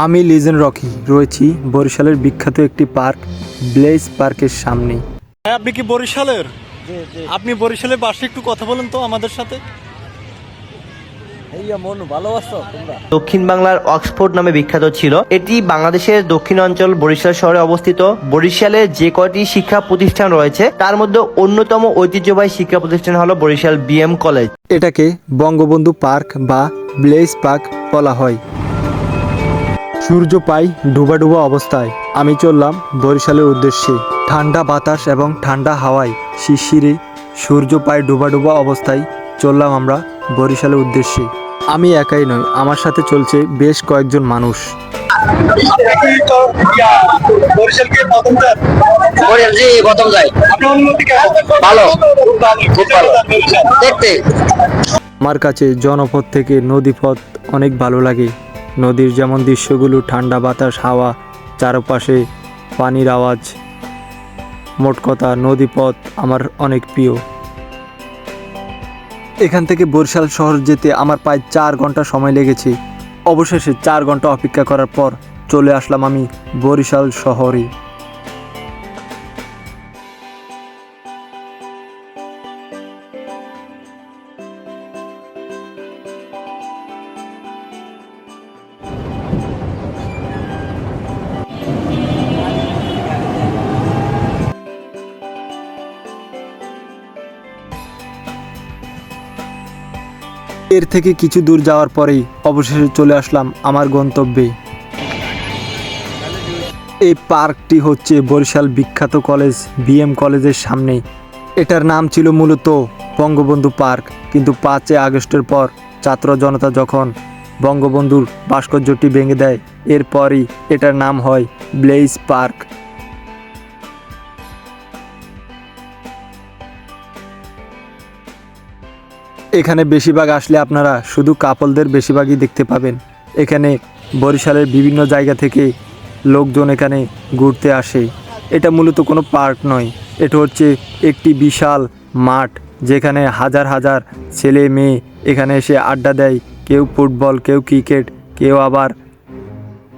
আমি legend Rocky রয়েছি বরিশালের বিখ্যাত একটি পার্ক ব্লেজ পার্কের সামনে। হ্যাঁ, আপনি কি বরিশালের? আপনি বরিশালের পাশে একটু কথা বলেন তো আমাদের সাথে। দক্ষিণ বাংলার অক্সফোর্ড নামে বিখ্যাত ছিল। এটি বাংলাদেশের দক্ষিণাঞ্চল বরিশাল শহরে অবস্থিত। বরিশালে যে কয়টি শিক্ষা প্রতিষ্ঠান রয়েছে তার মধ্যে অন্যতম ঐতিহ্যবাহী শিক্ষা প্রতিষ্ঠান হলো বরিশাল বিএম কলেজ। এটাকে বঙ্গবন্ধু পার্ক বা ব্লেজ পার্ক বলা হয়। সূর্য পাই ডুবা ডুবা অবস্থায় আমি চললাম বরিশালের উদ্দেশ্যে। ঠান্ডা বাতাস এবং ঠান্ডা হাওয়ায় শিরশিরে সূর্য পায় ডুবা ডুবা অবস্থায় চললাম আমরা বরিশালের উদ্দেশ্যে। আমি একাই নয়, আমার সাথে চলছে বেশ কয়েকজন মানুষ। আমার কাছে জনপথ থেকে নদীপথ অনেক ভালো লাগে। নদীর যেমন দৃশ্যগুলো, ঠান্ডা বাতাস, হাওয়া, চারপাশে পানির আওয়াজ, মোট কথা নদীপথ আমার অনেক প্রিয়। এখান থেকে বরিশাল শহর যেতে আমার প্রায় 4 ঘন্টা সময় লেগেছে। অবশেষে 4 ঘন্টা অপেক্ষা করার পর চলে আসলাম আমি বরিশাল শহরে। এর থেকে কিছু দূর যাওয়ার পরেই অবশেষে চলে আসলাম আমার গন্তব্যে। এই পার্কটি হচ্ছে বরিশাল বিখ্যাত কলেজ বিএম কলেজের সামনে। এটার নাম ছিল মূলত বঙ্গবন্ধু পার্ক, কিন্তু 5 আগস্টের পর ছাত্র জনতা যখন বঙ্গবন্ধুর ভাস্কর্যটি ভেঙে দেয়, এরপরই এটার নাম হয় ব্লেজ পার্ক। এখানে বেশিরভাগ আসলে আপনারা শুধু কাপলদের বেশিরভাগই দেখতে পাবেন। এখানে বরিশালের বিভিন্ন জায়গা থেকে লোকজন এখানে ঘুরতে আসে। এটা মূলত কোনো পার্ক নয়, এটা হচ্ছে একটি বিশাল মাঠ, যেখানে হাজার হাজার ছেলে মেয়ে এখানে এসে আড্ডা দেয়। কেউ ফুটবল, কেউ ক্রিকেট, কেউ আবার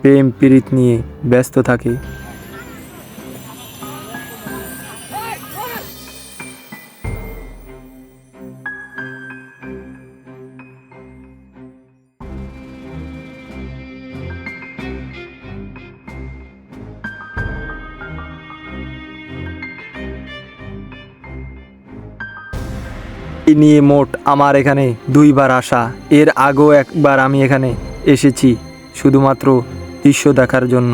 প্রেম প্রীত নিয়ে ব্যস্ত থাকে। এই নিয়ে মোট আমার এখানে 2 বার আসা। এর আগেও একবার আমি এখানে এসেছি শুধুমাত্র দৃশ্য দেখার জন্য।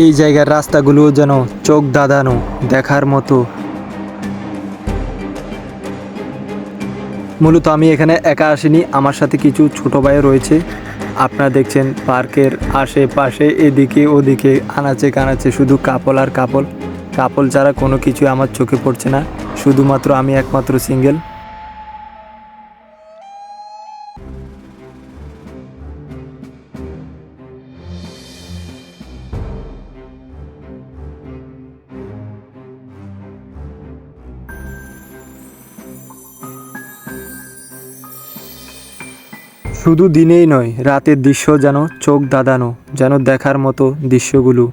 এই জায়গার রাস্তাগুলো যেন চোখ ধাঁধানো, দেখার মতো। মূলত আমি এখানে একা আসিনি, আমার সাথে কিছু ছোট ভাই রয়েছে। আপনারা দেখছেন পার্কের আশেপাশে এদিকে ওদিকে আনাচে কানাচে শুধু কাপল আর কাপল। কাপল ছাড়া কোনো কিছু আমার চোখে পড়ছে না, শুধুমাত্র আমি একমাত্র সিঙ্গেল। শুধু দিনেই নয়, রাতের দৃশ্য যেন চোখ ধাঁধানো, যেন দেখার মতো দৃশ্যগুলো।